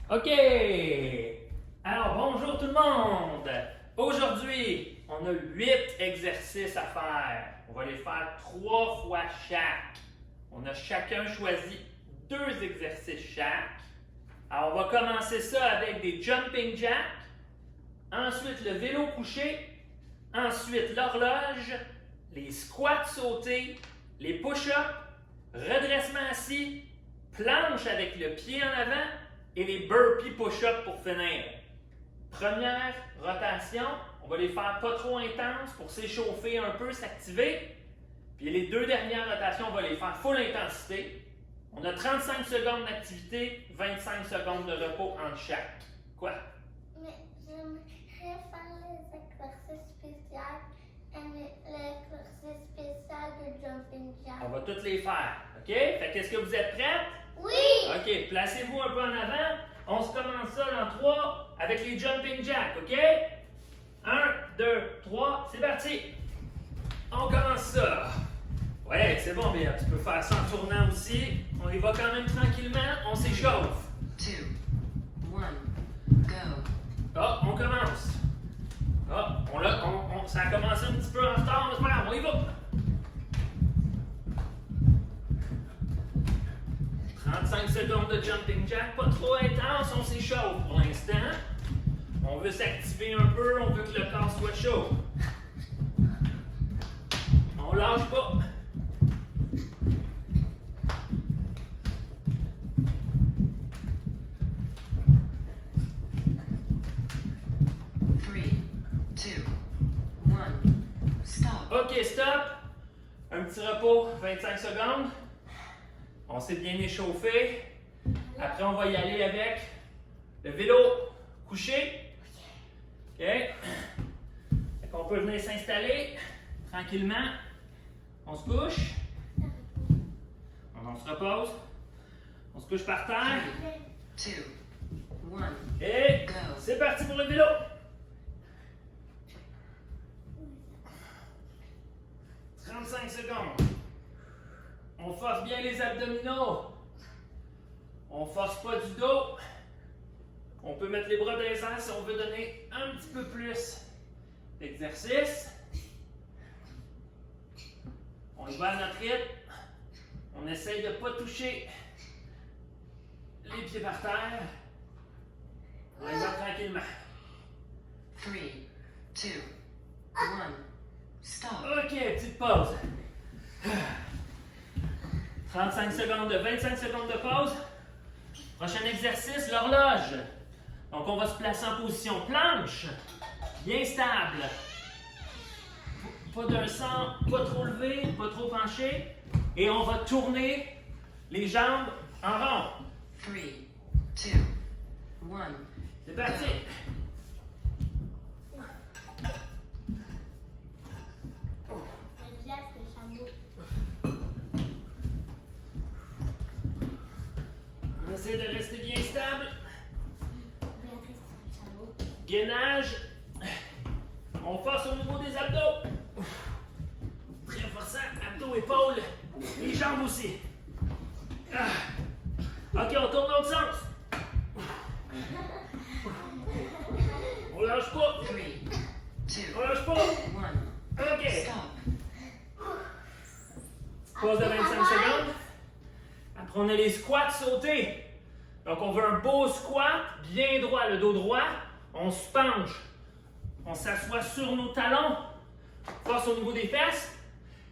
OK! Alors, bonjour tout le monde! Aujourd'hui, on a 8 exercices à faire. On va les faire 3 fois chaque. On a chacun choisi 2 exercices chaque. Alors, on va commencer ça avec des jumping jacks, ensuite le vélo couché, ensuite l'horloge, les squats sautés, les push-ups, redressement assis, planche avec le pied en avant et les burpees push-ups pour finir. Première rotation, on va les faire pas trop intenses pour s'échauffer un peu, s'activer. Puis les 2 dernières rotations, on va les faire full intensité. On a 35 secondes d'activité, 25 secondes de repos entre chaque. Quoi? Mais j'aimerais faire les exercices spéciaux et l'exercice spécial de jumping jack. On va toutes les faire, OK? Fait qu'est-ce que vous êtes prêtes? Oui! OK, placez-vous un peu en avant. On se commence ça dans 3 avec les jumping jacks, OK? 1, 2, 3, c'est parti! On commence ça. Ouais, c'est bon, bien. Tu peux faire ça en tournant aussi. On y va quand même tranquillement. On s'échauffe. 2, 1, go. Ah, on commence. Ah, ça a commencé un petit peu en retard, mais c'est pas grave, on y va. 35 secondes de jumping jack, pas trop intense, on s'échauffe pour l'instant. On veut s'activer un peu, on veut que le corps soit chaud. On lâche pas. Three, two, one, stop. OK, stop. Un petit repos, 25 secondes. On s'est bien échauffé. Après, on va y aller avec le vélo couché. OK. Fait qu'on peut venir s'installer tranquillement. On se couche. On se repose. On se couche par terre. 2, 1, Et go. c'est parti pour le vélo. « 35 secondes. On force bien les abdominaux. On force pas du dos. On peut mettre les bras dans les airs si on veut donner un petit peu plus d'exercice. On y va à notre rythme. On essaye de ne pas toucher les pieds par terre. On y va tranquillement. 3, 2, 1, stop. OK, petite pause. 35 secondes de 25 secondes de pause. Prochain exercice, l'horloge. Donc, on va se placer en position planche, bien stable. Pas d'un centre, pas trop levé, pas trop penché. Et on va tourner les jambes en rond. 3, 2, 1, C'est parti. Je laisse le chameau. On essaie de rester bien stable. Béatrice, le chameau. Gainage. On force au niveau des abdos. Très forçant. Abdos, épaules. Les jambes aussi. Ah. OK, on tourne dans l'autre sens. On lâche pas. 3, 2, On lâche pas. 1, OK. stop. Pause de 25 secondes. Après, on a les squats sautés. Donc, on veut un beau squat, bien droit, le dos droit. On se penche. On s'assoit sur nos talons. Force au niveau des fesses.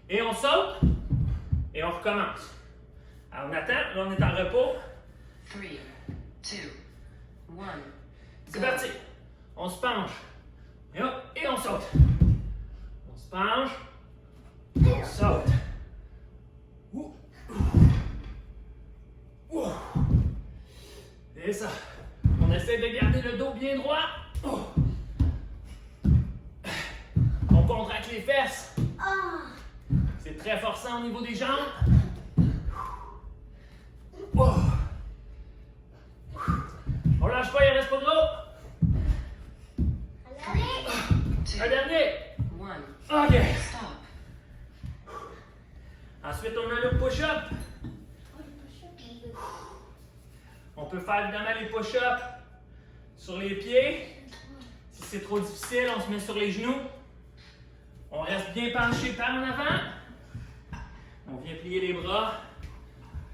Et on saute. Et on recommence. Alors, on attend. Là, on est en repos. 3, 2, 1, C'est parti. On se penche. Et hop, et on saute. On se penche. On saute. Ouh. Ouh. Et ça. On essaie de garder le dos bien droit. Oh. On contracte les fesses. Ah! C'est très forçant au niveau des jambes. Oh. On lâche pas, il reste pas de l'eau. Allez! Un dernier. 1, OK. stop. Ensuite, on a le push-up. Oh, le push-up, on veut. On On peut faire évidemment les push-ups sur les pieds. Si c'est trop difficile, on se met sur les genoux. On reste bien penché par en avant. On vient plier les bras.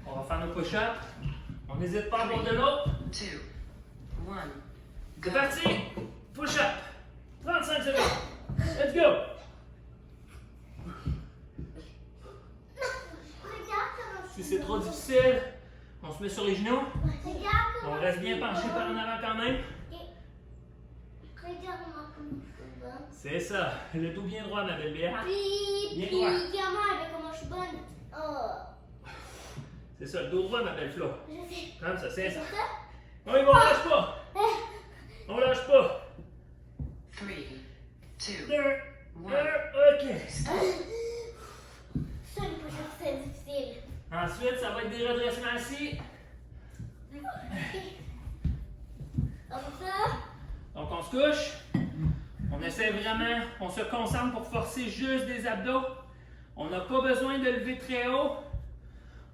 On va faire nos push-ups. On n'hésite pas à bord de l'autre. 2, 1. C'est parti! Push-up! 35 secondes. Let's go! Regarde comment je Si suis c'est trop bonne. difficile, on se met sur les genoux. Regarde On comment reste je bien suis penché bonne. par en avant quand même. Regarde-moi comme je suis bonne. C'est ça. Le dos bien droit, ma belle Béa. Puis, Bien puis, droit. regarde-moi comment je suis bonne. Oh, C'est ça, le dos droit, ma belle Flo. je sais. Comme ça, c'est C'est ça. ça? Oui, bon, on lâche pas. On lâche pas. 3, 2, Deux, 1. OK. Ça, le push-up, c'est difficile. Ensuite, ça va être des redressements assis. Comme ça. Donc, on se couche. On essaie vraiment, on se concentre pour forcer juste des abdos. On n'a pas besoin de lever très haut.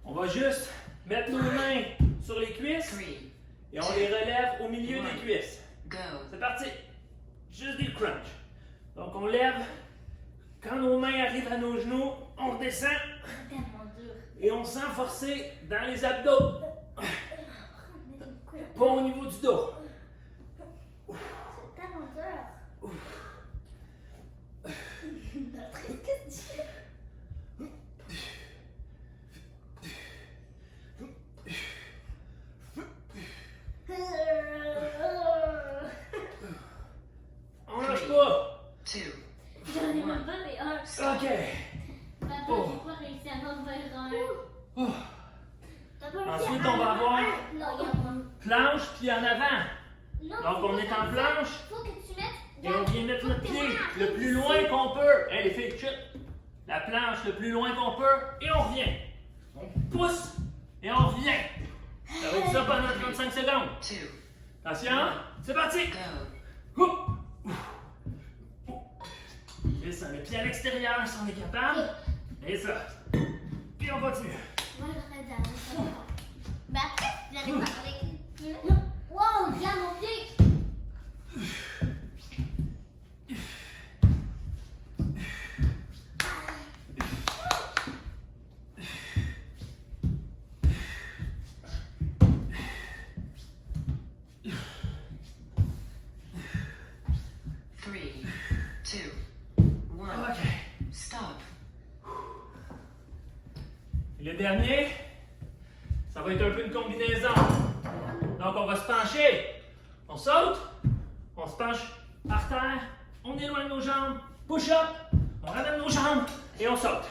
On va juste mettre nos mains sur les cuisses 3, et on les relève au milieu des cuisses. go. C'est parti. Juste des crunchs. Donc, on lève. Quand nos mains arrivent à nos genoux, on redescend C'est tellement dur. et on sent forcer dans les abdos. Pas au niveau du dos. C'est tellement dur. Qu'est-ce que tu On lâche pas. 2, J'en ai même pas fait un. OK. Papa, j'ai pas réussi à en faire un. Oh. T'as pas réussi Ensuite, à on va en avoir faire un? Non, il y a moins. Planche puis en avant. Non, Donc, faut on que est tu en fasses planche. ça. Faut que tu mettes. Et on vient mettre Faut notre que tes pied mains le arrivent plus ici. loin qu'on peut. Hey, les filles, chut. La planche le plus loin qu'on peut. Et on revient. On pousse et on revient. Ça va être ça pendant 35 secondes. 2, Attention. C'est parti. go. Oup. Et ça, les pieds à l'extérieur si on est capable. Et ça. Puis on continue. Moi, j'aurais dit à moi. Mais après, j'allais parler. Wow, regarde mon pied. Three, 2, 1. OK. Stop. Et le dernier, ça va être un peu une combinaison. Donc, on va se pencher. On saute. On se penche par terre. On éloigne nos jambes. Push up. On ramène nos jambes et on saute.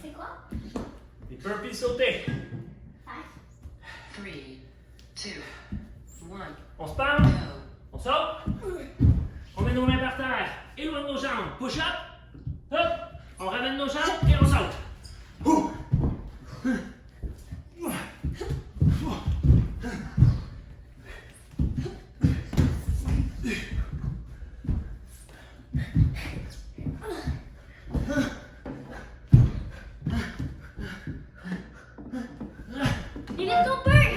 C'est quoi? Les burpees sautés. 3, 2, 1. On se penche. Go. On saute. On met nos mains par terre. Éloigne nos jambes. Push up. Hop. On ramène nos jambes et on saute. Ouh. Il est ton père!